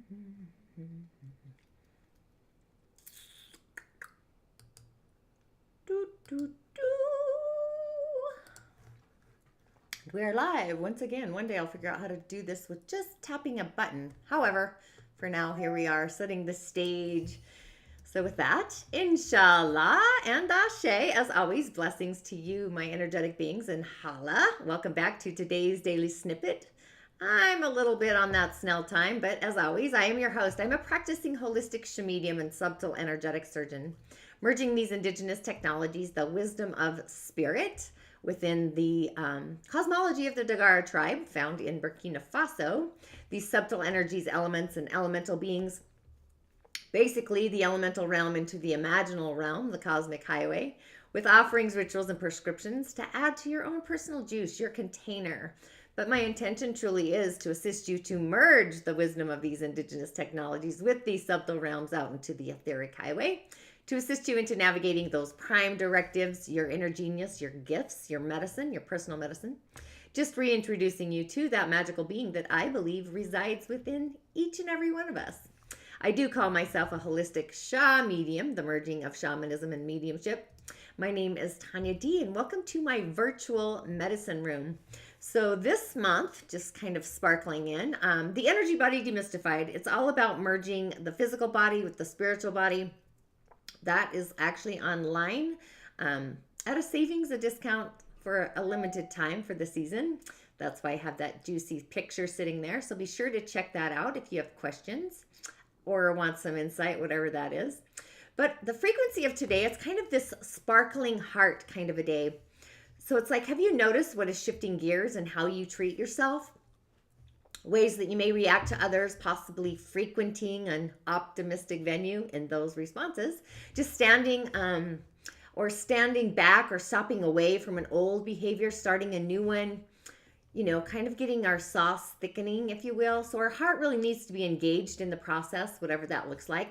Do, do, do. We're live once again. One day I'll figure out how to do this with just tapping a button. However, for now, here we are setting the stage. So with that, InShalla and Ashe, as always, blessings to you, my energetic beings, and Hala. Welcome back to today's Daily Snippet. I'm a little bit on that snail time, but as always, I am your host. I'm a practicing holistic medium and subtle energetic surgeon, merging these indigenous technologies, the wisdom of spirit, within the cosmology of the Dagara tribe found in Burkina Faso, these subtle energies, elements, and elemental beings, basically the elemental realm into the imaginal realm, the cosmic highway, with offerings, rituals, and prescriptions to add to your own personal juice, your container. But my intention truly is to assist you to merge the wisdom of these indigenous technologies with these subtle realms out into the etheric highway, to assist you into navigating those prime directives, your inner genius, your gifts, your medicine, your personal medicine. Just reintroducing you to that magical being that I believe resides within each and every one of us. I do call myself a holistic Sha medium, the merging of shamanism and mediumship. My name is Tanya D, and welcome to my virtual medicine room. So this month, just kind of sparkling in, the energy body demystified. It's all about merging the physical body with the spiritual body. That is actually online at a savings, a discount for a limited time for the season. That's why I have that juicy picture sitting there. So be sure to check that out if you have questions or want some insight, whatever that is. But the frequency of today, it's kind of this sparkling heart kind of a day. So it's like, have you noticed what is shifting gears and how you treat yourself? Ways that you may react to others, possibly frequenting an optimistic venue in those responses. Just standing back or stopping away from an old behavior, starting a new one, you know, kind of getting our sauce thickening, if you will. So our heart really needs to be engaged in the process, whatever that looks like.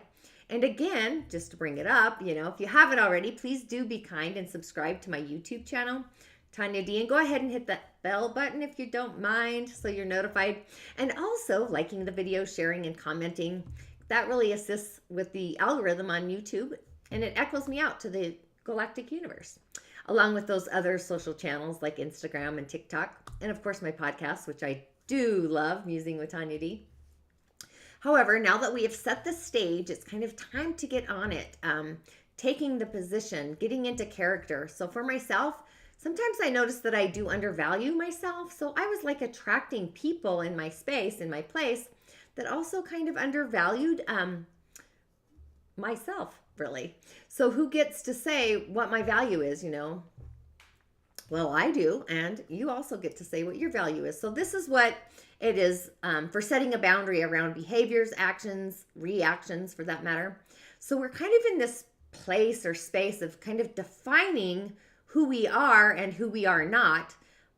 And again, just to bring it up, you know, if you haven't already, please do be kind and subscribe to my YouTube channel, Tanya D, and go ahead and hit that bell button if you don't mind, so you're notified. And also liking the video, sharing, and commenting. That really assists with the algorithm on YouTube, and it echoes me out to the galactic universe, along with those other social channels like Instagram and TikTok, and of course my podcast, which I do love, Musing with Tanya D. However, now that we have set the stage, it's kind of time to get on it, taking the position, getting into character. So for myself, sometimes I notice that I do undervalue myself. So I was like attracting people in my space, in my place, that also kind of undervalued myself, really. So who gets to say what my value is, you know? Well, I do, and you also get to say what your value is. So this is what it is for setting a boundary around behaviors, actions, reactions for that matter. So we're kind of in this place or space of kind of defining who we are and who we are not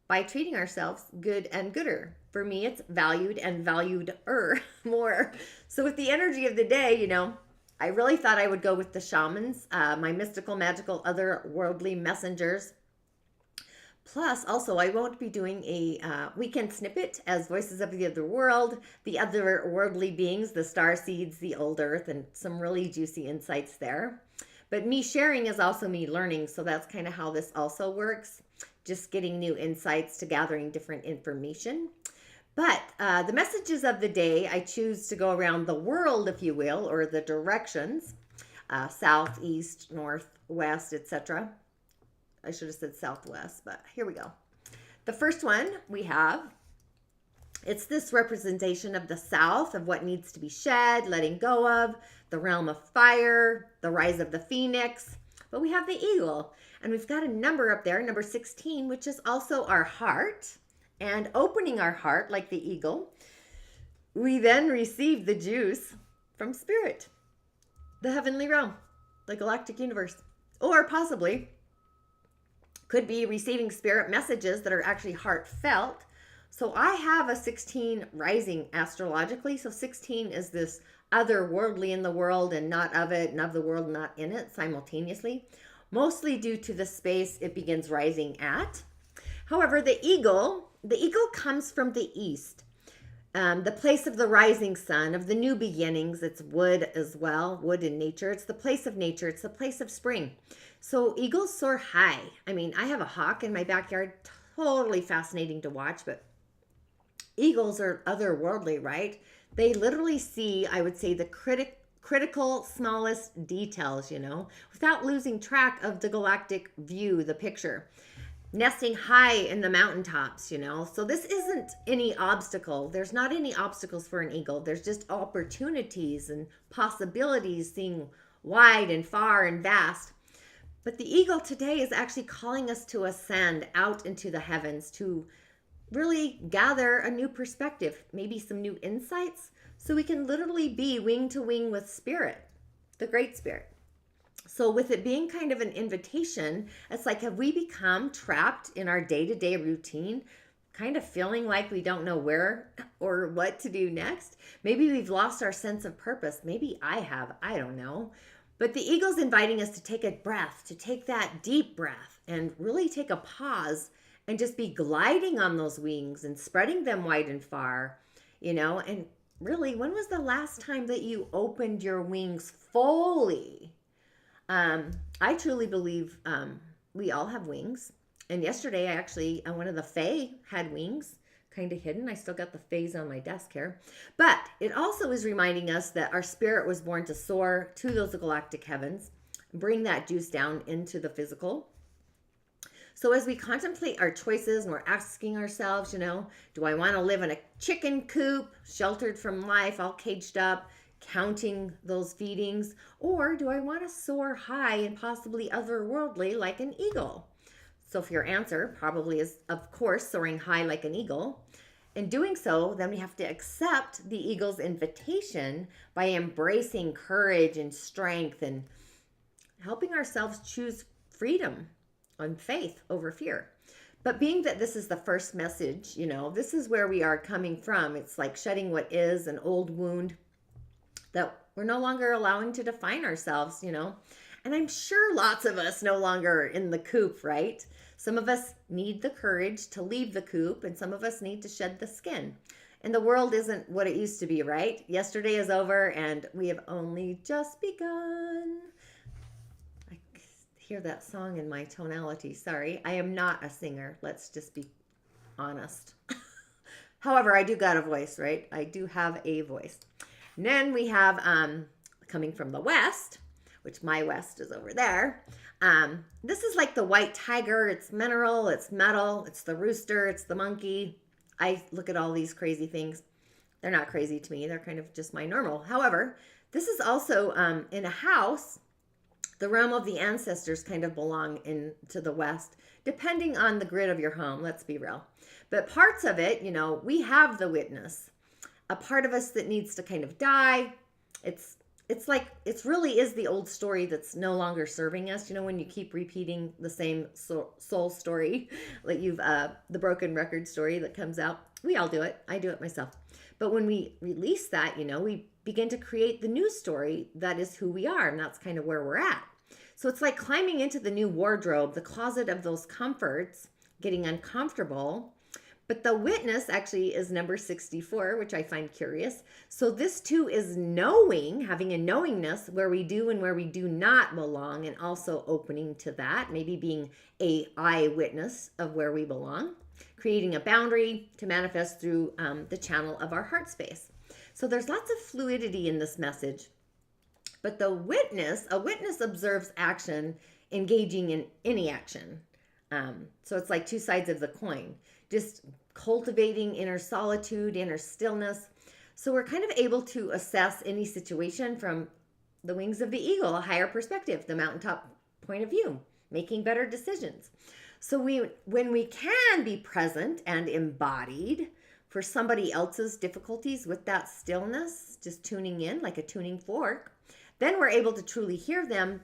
by treating ourselves good and gooder. For me, it's valued and valued-er more. So with the energy of the day, you know, I really thought I would go with the shamans, my mystical, magical, otherworldly messengers. Plus, also, I won't be doing a weekend snippet as voices of the other world, the otherworldly beings, the star seeds, the old earth, and some really juicy insights there. But me sharing is also me learning, so that's kind of how this also works, just getting new insights to gathering different information. But the messages of the day, I choose to go around the world, if you will, or the directions, south, east, north, west, etc. I should have said southwest, but here we go. The first one we have, it's this representation of the south, of what needs to be shed, letting go of, the realm of fire, the rise of the phoenix. But we have the eagle, and we've got a number up there, number 16, which is also our heart. And opening our heart like the eagle, we then receive the juice from spirit, the heavenly realm, the galactic universe, or possibly could be receiving spirit messages that are actually heartfelt. So I have a 16 rising astrologically. So 16 is this otherworldly in the world and not of it, and of the world not in it simultaneously, mostly due to the space it begins rising at. However, the eagle comes from the east. The place of the rising sun, of the new beginnings. It's wood as well, wood in nature. It's the place of nature. It's the place of spring. So eagles soar high. I mean, I have a hawk in my backyard. Totally fascinating to watch, but eagles are otherworldly, right? They literally see, I would say, the critical smallest details, without losing track of the galactic view, the picture. Nesting high in the mountaintops, So this isn't any obstacle. There's not any obstacles for an eagle. There's just opportunities and possibilities, seeing wide and far and vast. But the eagle today is actually calling us to ascend out into the heavens to really gather a new perspective, maybe some new insights, so we can literally be wing to wing with spirit, the great spirit. So with it being kind of an invitation, it's like, have we become trapped in our day-to-day routine, kind of feeling like we don't know where or what to do next? Maybe we've lost our sense of purpose. Maybe I have, I don't know. But the eagle's inviting us to take a breath, to take that deep breath and really take a pause and just be gliding on those wings and spreading them wide and far, and really, when was the last time that you opened your wings fully? I truly believe we all have wings. And yesterday, one of the fae had wings, kind of hidden. I still got the faes on my desk here. But it also is reminding us that our spirit was born to soar to those galactic heavens, bring that juice down into the physical. So as we contemplate our choices and we're asking ourselves, do I want to live in a chicken coop, sheltered from life, all caged up, counting those feedings? Or do I want to soar high and possibly otherworldly like an eagle? So if your answer probably is, of course, soaring high like an eagle, in doing so, then we have to accept the eagle's invitation by embracing courage and strength and helping ourselves choose freedom and faith over fear. But being that this is the first message, this is where we are coming from. It's like shedding what is an old wound that we're no longer allowing to define ourselves, And I'm sure lots of us no longer are in the coop, right? Some of us need the courage to leave the coop, and some of us need to shed the skin. And the world isn't what it used to be, right? Yesterday is over, and we have only just begun. I hear that song in my tonality. Sorry, I am not a singer. Let's just be honest. However, I do got a voice, right? I do have a voice. And then we have, coming from the west, which my west is over there. This is like the white tiger. It's mineral, it's metal, it's the rooster, it's the monkey. I look at all these crazy things. They're not crazy to me. They're kind of just my normal. However, this is also in a house. The realm of the ancestors kind of belong into the west, depending on the grid of your home. Let's be real. But parts of it, we have the witness. A part of us that needs to kind of die. It's like, it really is the old story that's no longer serving us. When you keep repeating the same soul story, like the broken record story that comes out. We all do it. I do it myself. But when we release that, we begin to create the new story that is who we are. And that's kind of where we're at. So it's like climbing into the new wardrobe, the closet of those comforts, getting uncomfortable. But the witness actually is number 64, which I find curious. So this too is knowing, having a knowingness where we do and where we do not belong, and also opening to that, maybe being a eyewitness of where we belong, creating a boundary to manifest through the channel of our heart space. So there's lots of fluidity in this message. But a witness observes action, engaging in any action. So it's like two sides of the coin. Just cultivating inner solitude, inner stillness. So we're kind of able to assess any situation from the wings of the eagle, a higher perspective, the mountaintop point of view, making better decisions. So when we can be present and embodied for somebody else's difficulties with that stillness, just tuning in like a tuning fork, then we're able to truly hear them,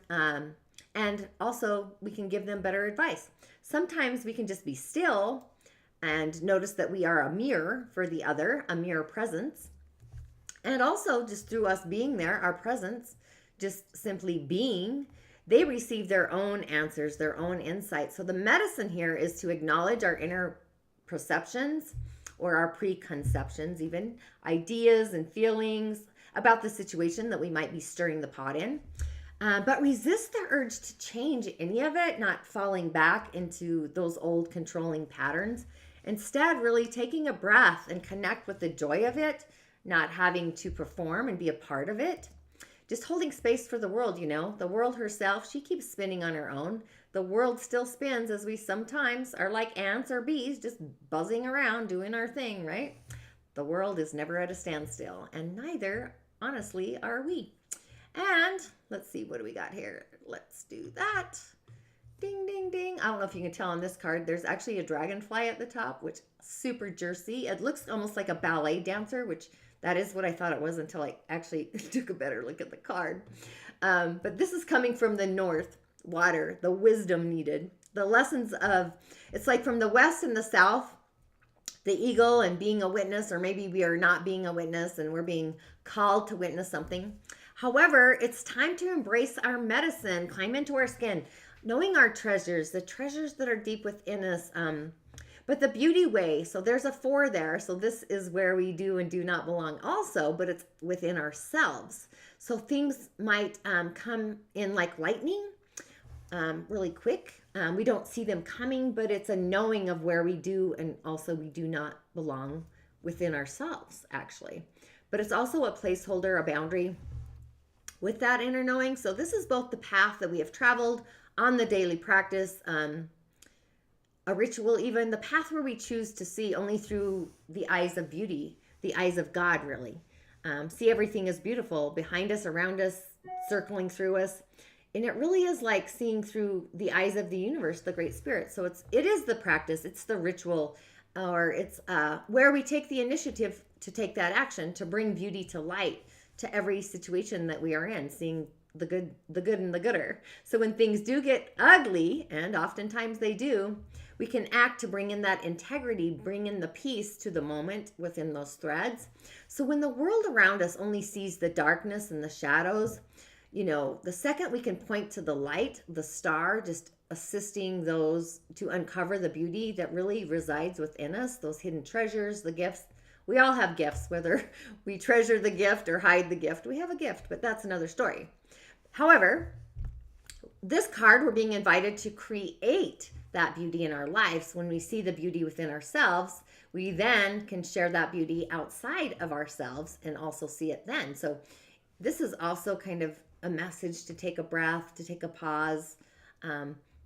and also we can give them better advice. Sometimes we can just be still and notice that we are a mirror for the other, a mirror presence. And also just through us being there, our presence, just simply being, they receive their own answers, their own insights. So the medicine here is to acknowledge our inner perceptions or our preconceptions, even ideas and feelings about the situation that we might be stirring the pot in. But resist the urge to change any of it, not falling back into those old controlling patterns. Instead, really taking a breath and connect with the joy of it, not having to perform and be a part of it. Just holding space for the world, the world herself, she keeps spinning on her own. The world still spins as we sometimes are like ants or bees, just buzzing around doing our thing, right? The world is never at a standstill, and neither, honestly, are we. And let's see, what do we got here? Let's do that. Ding, ding, ding. I don't know if you can tell on this card, there's actually a dragonfly at the top, which super juicy. It looks almost like a ballet dancer, which that is what I thought it was until I actually took a better look at the card. But this is coming from the north, water, the wisdom needed. The lessons of, it's like from the west and the south, the eagle and being a witness, or maybe we are not being a witness and we're being called to witness something. However, it's time to embrace our medicine, climb into our skin, knowing our treasures, the treasures that are deep within us, but the beauty way. So there's a 4 there. So this is where we do and do not belong also, but it's within ourselves. So things might come in like lightning, really quick. We don't see them coming, but it's a knowing of where we do and also we do not belong within ourselves, actually. But it's also a placeholder, a boundary with that inner knowing. So this is both the path that we have traveled on the daily practice, a ritual, even the path where we choose to see only through the eyes of beauty, the eyes of God, really. See everything as beautiful behind us, around us, circling through us. And it really is like seeing through the eyes of the universe, the Great Spirit. So it is the practice, it's the ritual, or it's where we take the initiative to take that action, to bring beauty to light, to every situation that we are in, seeing the good and the gooder. So when things do get ugly, and oftentimes they do, we can act to bring in that integrity, bring in the peace to the moment within those threads. So when the world around us only sees the darkness and the shadows, the second we can point to the light, the star, just assisting those to uncover the beauty that really resides within us, those hidden treasures, the gifts. We all have gifts, whether we treasure the gift or hide the gift. We have a gift, but that's another story. However, this card, we're being invited to create that beauty in our lives. When we see the beauty within ourselves, we then can share that beauty outside of ourselves and also see it then. So this is also kind of a message to take a breath, to take a pause,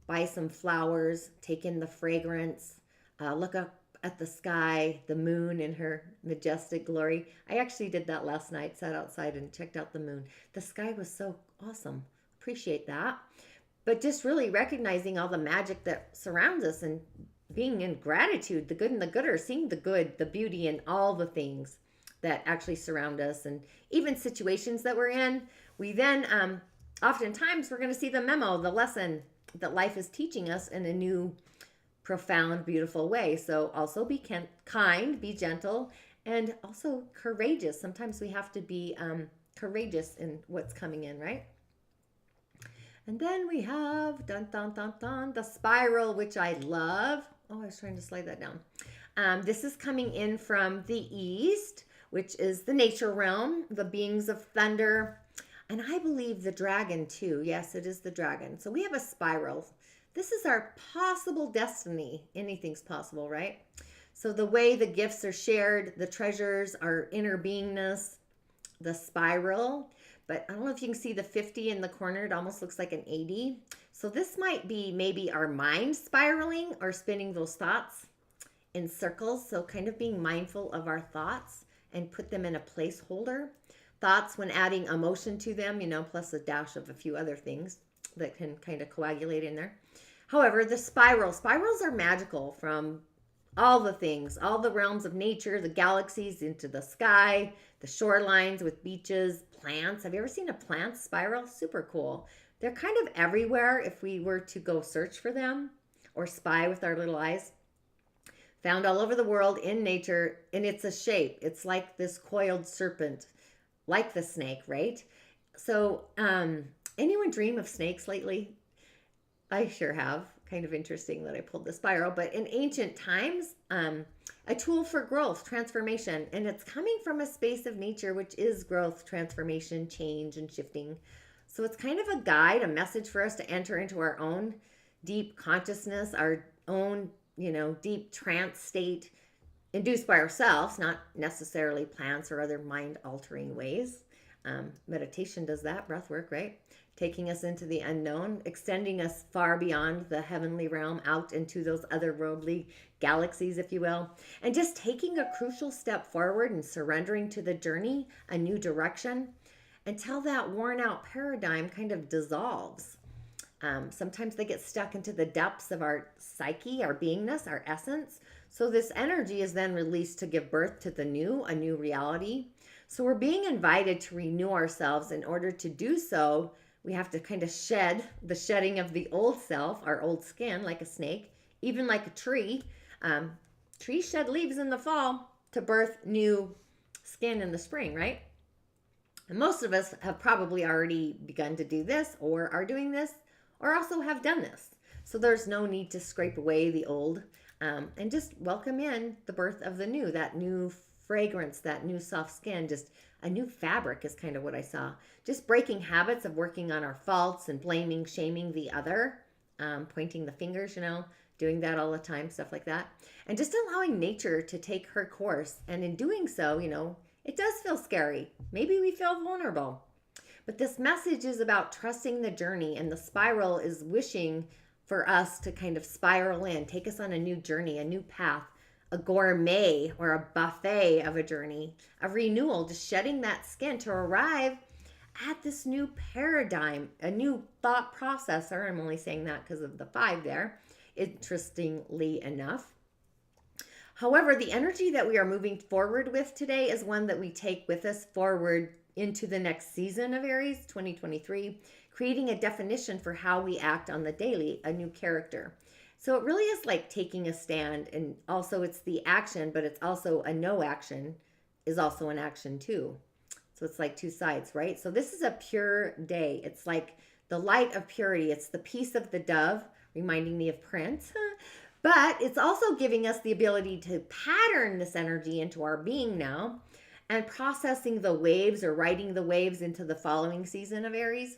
buy some flowers, take in the fragrance, look up at the sky, the moon in her majestic glory. I actually did that last night, sat outside and checked out the moon. The sky was so awesome. Appreciate that. But just really recognizing all the magic that surrounds us and being in gratitude, the good and the gooder, seeing the good, the beauty in all the things that actually surround us, and even situations that we're in. We then, oftentimes, we're going to see the memo, the lesson that life is teaching us in a new, profound, beautiful way. So also be kind, be gentle, and also courageous. Sometimes we have to be courageous in what's coming in, right? And then we have, dun, dun, dun, dun, the spiral, which I love. Oh, I was trying to slide that down. This is coming in from the east, which is the nature realm, the beings of thunder, and I believe the dragon too. Yes, it is the dragon. So we have a spiral. This is our possible destiny. Anything's possible, right? So the way the gifts are shared, the treasures, our inner beingness, the spiral. But I don't know if you can see the 50 in the corner. It almost looks like an 80. So this might be maybe our mind spiraling or spinning those thoughts in circles. So kind of being mindful of our thoughts and put them in a placeholder. Thoughts, when adding emotion to them, plus a dash of a few other things that can kind of coagulate in there. However, the spirals are magical, from all the things, all the realms of nature, the galaxies into the sky, the shorelines with beaches, plants. Have you ever seen a plant spiral? Super cool. They're kind of everywhere if we were to go search for them or spy with our little eyes. Found all over the world in nature, and it's a shape. It's like this coiled serpent, like the snake, right? So anyone dream of snakes lately? I sure have. kind of interesting that I pulled the spiral, but in ancient times, a tool for growth, transformation, and it's coming from a space of nature, which is growth, transformation, change, and shifting. So it's kind of a guide, a message for us to enter into our own deep consciousness, our own, deep trance state induced by ourselves, not necessarily plants or other mind altering ways. Meditation does that, breath work, right? Taking us into the unknown, extending us far beyond the heavenly realm out into those otherworldly galaxies, if you will, and just taking a crucial step forward and surrendering to the journey, a new direction, until that worn out paradigm kind of dissolves. Sometimes they get stuck into the depths of our psyche, our beingness, our essence. So this energy is then released to give birth to the new, a new reality. So we're being invited to renew ourselves. In order to do so, we have to kind of shed the shedding of the old self, our old skin, like a snake, even like a tree. Trees shed leaves in the fall to birth new skin in the spring, right? And most of us have probably already begun to do this or are doing this or also have done this. So there's no need to scrape away the old and just welcome in the birth of the new, that new fragrance, that new soft skin, just a new fabric is kind of what I saw. Just breaking habits of working on our faults and blaming, shaming the other, pointing the fingers, doing that all the time, stuff like that. And just allowing nature to take her course. And in doing so, it does feel scary. Maybe we feel vulnerable. But this message is about trusting the journey, and the spiral is wishing for us to kind of spiral in, take us on a new journey, a new path, a gourmet or a buffet of a journey, a renewal, just shedding that skin to arrive at this new paradigm, a new thought processor. I'm only saying that because of the 5 there, interestingly enough. However, the energy that we are moving forward with today is one that we take with us forward into the next season of Aries 2023, creating a definition for how we act on the daily, a new character. So it really is like taking a stand, and also it's the action, but it's also a no action is also an action too. So it's like 2 sides, right? So this is a pure day. It's like the light of purity. It's the peace of the dove, reminding me of Prince. But it's also giving us the ability to pattern this energy into our being now and processing the waves or riding the waves into the following season of Aries.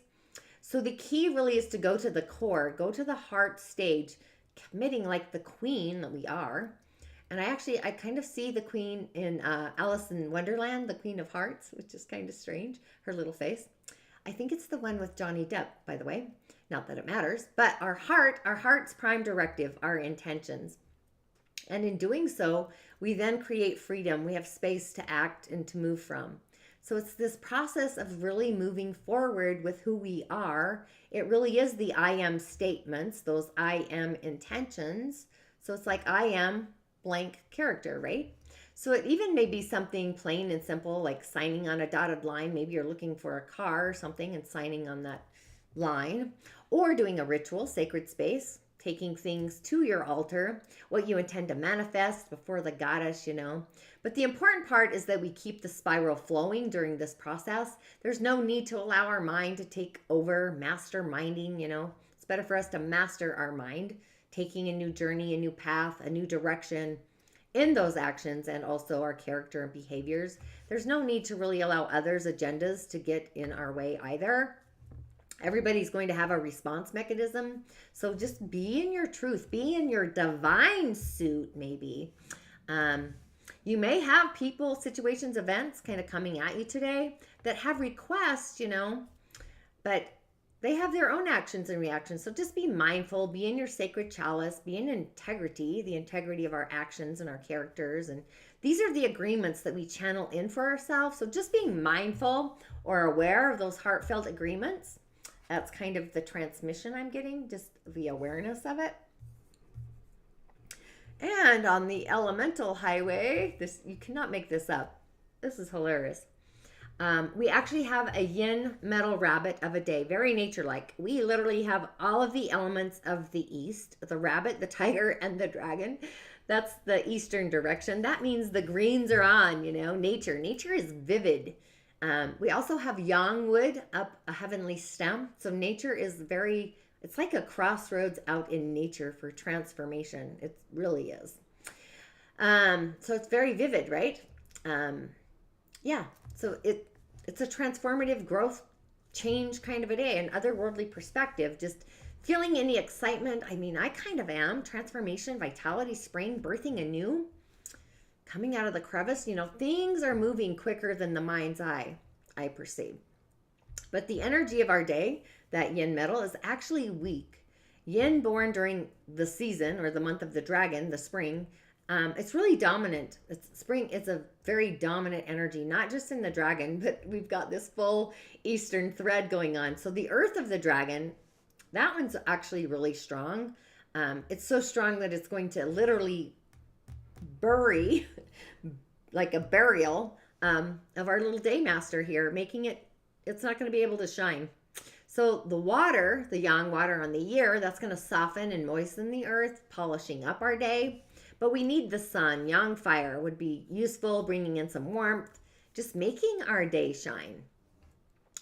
So the key really is to go to the core, go to the heart stage, committing like the queen that we are. And I kind of see the queen in Alice in Wonderland, the Queen of Hearts, which is kind of strange, her little face. I think it's the one with Johnny Depp, by the way. Not that it matters, but our heart's prime directive, our intentions. And in doing so, we then create freedom. We have space to act and to move from. So it's this process of really moving forward with who we are. It really is the I am statements, those I am intentions. So it's like I am blank character, right? So it even may be something plain and simple, like signing on a dotted line. Maybe you're looking for a car or something and signing on that line, or doing a ritual, sacred space, taking things to your altar, what you intend to manifest before the goddess, But the important part is that we keep the spiral flowing during this process. There's no need to allow our mind to take over, masterminding, It's better for us to master our mind, taking a new journey, a new path, a new direction in those actions, and also our character and behaviors. There's no need to really allow others' agendas to get in our way either. Everybody's going to have a response mechanism. So just be in your truth, be in your divine suit, maybe. You may have people, situations, events kind of coming at you today that have requests, but they have their own actions and reactions. So just be mindful, be in your sacred chalice, be in integrity, the integrity of our actions and our characters. And these are the agreements that we channel in for ourselves. So just being mindful or aware of those heartfelt agreements. That's kind of the transmission I'm getting, just the awareness of it. And on the elemental highway, you cannot make this up. This is hilarious. We actually have a Yin Metal Rabbit of a day, very nature-like. We literally have all of the elements of the East, the rabbit, the tiger, and the dragon. That's the Eastern direction. That means the greens are on, nature. Nature is vivid. We also have yang wood up a heavenly stem. So nature is It's like a crossroads out in nature for transformation. It really is. So it's very vivid, right? Yeah. So it's a transformative growth change kind of a day, an otherworldly perspective. Just feeling any excitement. I mean, I kind of am. Transformation, vitality, spring, birthing anew, coming out of the crevice. Things are moving quicker than the mind's eye, I perceive. But the energy of our day, that yin metal, is actually weak. Yin, born during the season or the month of the dragon, the spring, it's really dominant. Spring is a very dominant energy, not just in the dragon, but we've got this full Eastern thread going on. So the earth of the dragon, that one's actually really strong. It's so strong that it's going to literally bury, like a burial, of our little day master here, making it's not going to be able to shine. So the water, the yang water on the year, that's going to soften and moisten the earth, polishing up our day. But we need the sun. Yang fire would be useful, bringing in some warmth, just making our day shine.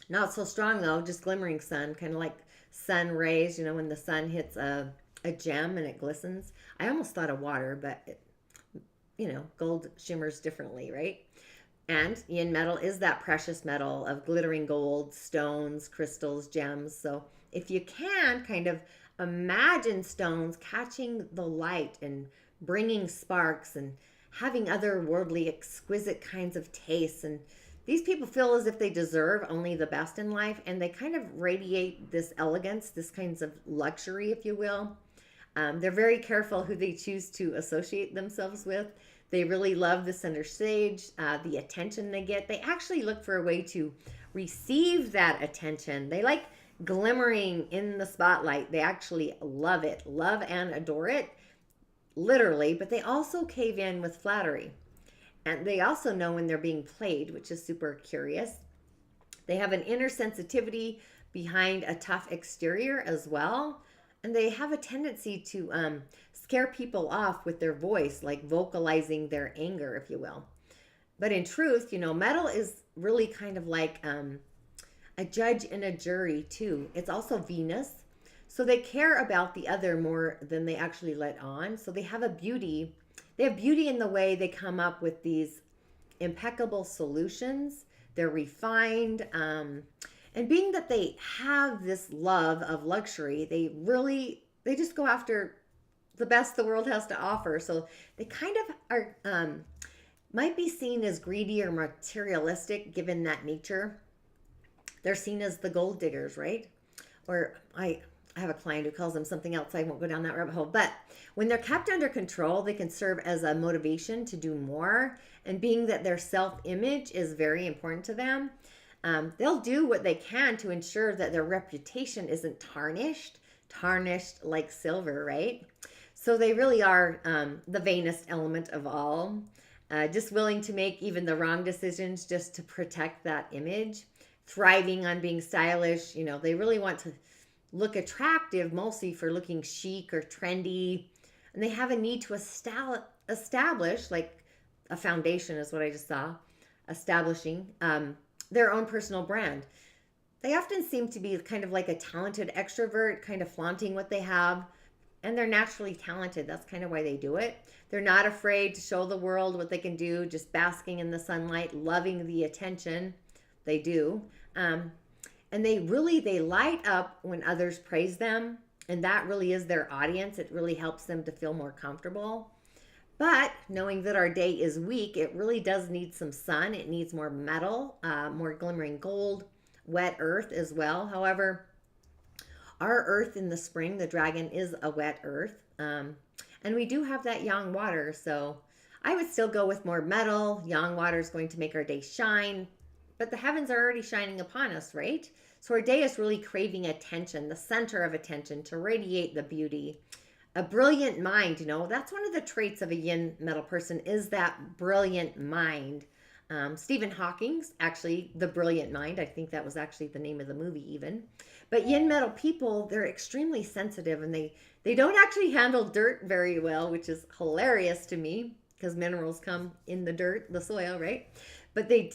Not so strong though, just glimmering sun, kind of like sun rays, when the sun hits a gem and it glistens. I almost thought of water, but gold shimmers differently, right? And yin metal is that precious metal of glittering gold, stones, crystals, gems. So if you can kind of imagine stones catching the light and bringing sparks and having otherworldly, exquisite kinds of tastes. And these people feel as if they deserve only the best in life, and they kind of radiate this elegance, this kinds of luxury, if you will. They're very careful who they choose to associate themselves with. They really love the center stage, the attention they get. They actually look for a way to receive that attention. They like glimmering in the spotlight. They actually love it, love and adore it, literally, but they also cave in with flattery. And they also know when they're being played, which is super curious. They have an inner sensitivity behind a tough exterior as well. And they have a tendency to scare people off with their voice, like vocalizing their anger, if you will. But in truth, metal is really kind of like a judge and a jury too. It's also Venus. So they care about the other more than they actually let on. So they have beauty in the way they come up with these impeccable solutions. They're refined. And being that they have this love of luxury, they just go after the best the world has to offer. So they kind of are, might be seen as greedy or materialistic given that nature. They're seen as the gold diggers, right? Or I have a client who calls them something else. I won't go down that rabbit hole. But when they're kept under control, they can serve as a motivation to do more. And being that their self-image is very important to them, they'll do what they can to ensure that their reputation isn't tarnished like silver, right? So they really are the vainest element of all, just willing to make even the wrong decisions just to protect that image, thriving on being stylish. They really want to look attractive, mostly for looking chic or trendy. And they have a need to establish, like a foundation is what I just saw, establishing their own personal brand. They often seem to be kind of like a talented extrovert, kind of flaunting what they have, and they're naturally talented. That's kind of why they do it. They're not afraid to show the world what they can do, just basking in the sunlight, loving the attention. They do. And they light up when others praise them, and that really is their audience. It really helps them to feel more comfortable. But knowing that our day is weak, it really does need some sun. It needs more metal, more glimmering gold, wet earth as well. However, our earth in the spring, the dragon, is a wet earth. And we do have that yang water. So I would still go with more metal. Yang water is going to make our day shine. But the heavens are already shining upon us, right? So our day is really craving attention, the center of attention, to radiate the beauty. A brilliant mind, that's one of the traits of a yin metal person, is that brilliant mind. Stephen Hawking's actually The Brilliant Mind. I think that was actually the name of the movie even. But yin metal people, they're extremely sensitive, and they don't actually handle dirt very well, which is hilarious to me because minerals come in the dirt, the soil, right? But they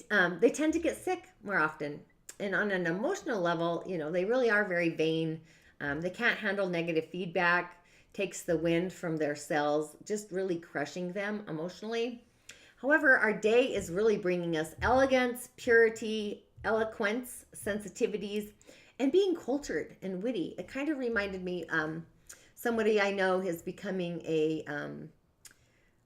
tend to get sick more often. And on an emotional level, they really are very vain, They can't handle negative feedback, takes the wind from their cells, just really crushing them emotionally. However, our day is really bringing us elegance, purity, eloquence, sensitivities, and being cultured and witty. It kind of reminded me, somebody I know is becoming a,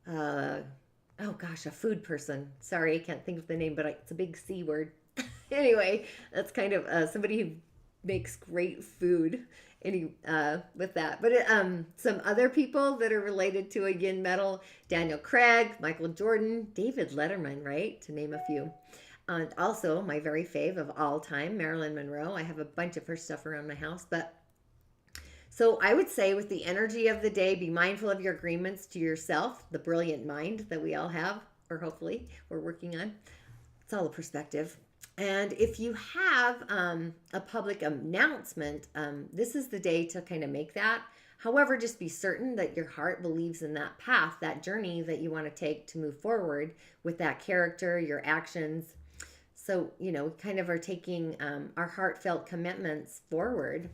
oh gosh, a food person. Sorry, I can't think of the name, but it's a big C word. Anyway, that's kind of somebody who makes great food. With that, but some other people that are related to a yin metal: Daniel Craig, Michael Jordan, David Letterman, right, to name a few. And also my very fave of all time, Marilyn Monroe. I have a bunch of her stuff around my house. But so I would say, with the energy of the day, be mindful of your agreements to yourself, the brilliant mind that we all have, or hopefully we're working on. It's all a perspective. And if you have a public announcement, this is the day to kind of make that. However, just be certain that your heart believes in that path, that journey that you want to take to move forward with that character, your actions. So, we kind of are taking our heartfelt commitments forward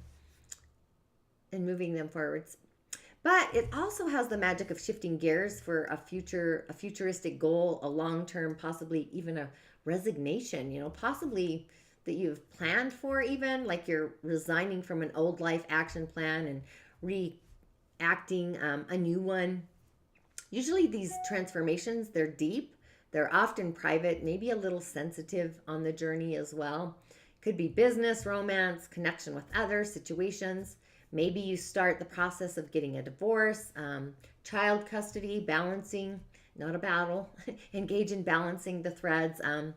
and moving them forwards. But it also has the magic of shifting gears for a futuristic goal, a long-term, possibly even a resignation, possibly that you've planned for, even like you're resigning from an old life action plan and reacting a new one. Usually these transformations, they're deep, they're often private, maybe a little sensitive on the journey as well. Could be business, romance, connection with others, situations. Maybe you start the process of getting a divorce, child custody, balancing, not a battle, engage in balancing the threads, and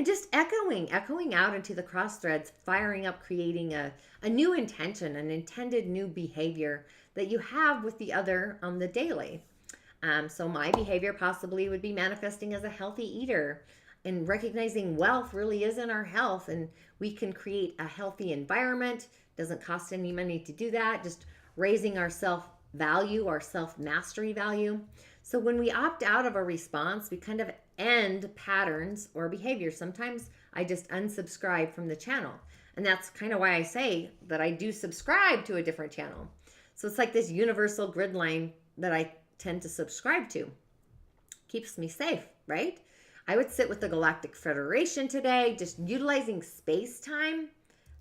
just echoing out into the cross threads, firing up, creating a new intention, an intended new behavior that you have with the other on the daily. So my behavior possibly would be manifesting as a healthy eater and recognizing wealth really is in our health, and we can create a healthy environment. Doesn't cost any money to do that. Just raising our self-value, our self-mastery value. So when we opt out of a response, we kind of end patterns or behavior. Sometimes I just unsubscribe from the channel. And that's kind of why I say that I do subscribe to a different channel. So it's like this universal grid line that I tend to subscribe to. Keeps me safe, right? I would sit with the Galactic Federation today, just utilizing space-time,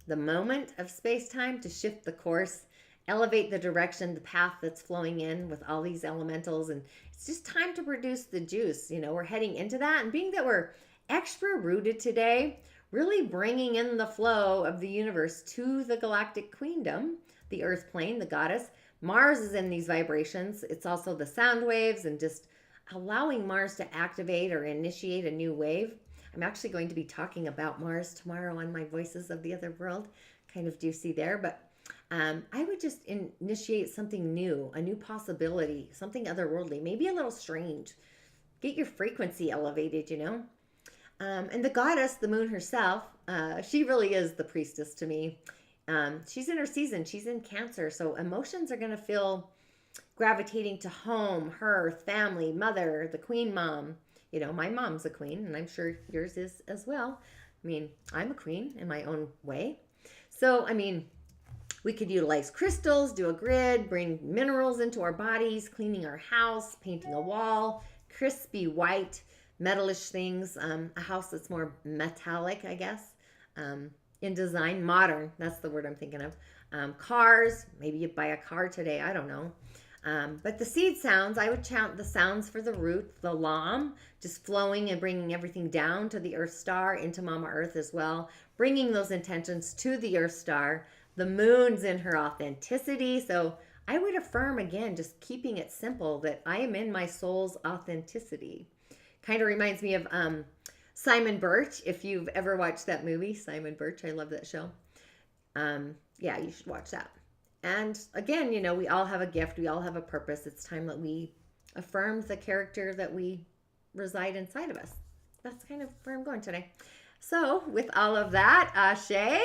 the moment of space-time, to shift the course, elevate the direction, the path that's flowing in with all these elementals. And it's just time to produce the juice. We're heading into that. And being that we're extra rooted today, really bringing in the flow of the universe to the galactic queendom, the earth plane, the goddess. Mars is in these vibrations. It's also the sound waves and just allowing Mars to activate or initiate a new wave. I'm actually going to be talking about Mars tomorrow on my Voices of the Other World. Kind of juicy there, but I would just initiate something new, a new possibility, something otherworldly, maybe a little strange. Get your frequency elevated, And the goddess, the moon herself, she really is the priestess to me. She's in her season. She's in Cancer. So emotions are going to feel gravitating to home, hearth, family, mother, the queen mom. My mom's a queen, and I'm sure yours is as well. I'm a queen in my own way. So, we could utilize crystals, do a grid, bring minerals into our bodies, cleaning our house, painting a wall, crispy white, metalish things, a house that's more metallic, I guess, in design, modern, that's the word I'm thinking of. Cars, maybe you buy a car today, I don't know. But the seed sounds, I would chant the sounds for the root, the lam, just flowing and bringing everything down to the earth star, into Mama Earth as well, bringing those intentions to the earth star. The moon's in her authenticity. So I would affirm again, just keeping it simple, that I am in my soul's authenticity. Kind of reminds me of Simon Birch. If you've ever watched that movie, Simon Birch, I love that show. Yeah, you should watch that. And again, we all have a gift. We all have a purpose. It's time that we affirm the character that we reside inside of us. That's kind of where I'm going today. So with all of that, Ashe,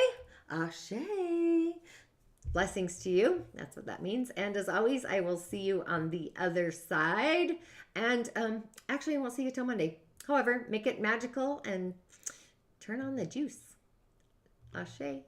Ashe. Blessings to you. That's what that means. And as always, I will see you on the other side. And actually, I won't see you till Monday. However, make it magical and turn on the juice. Ashe.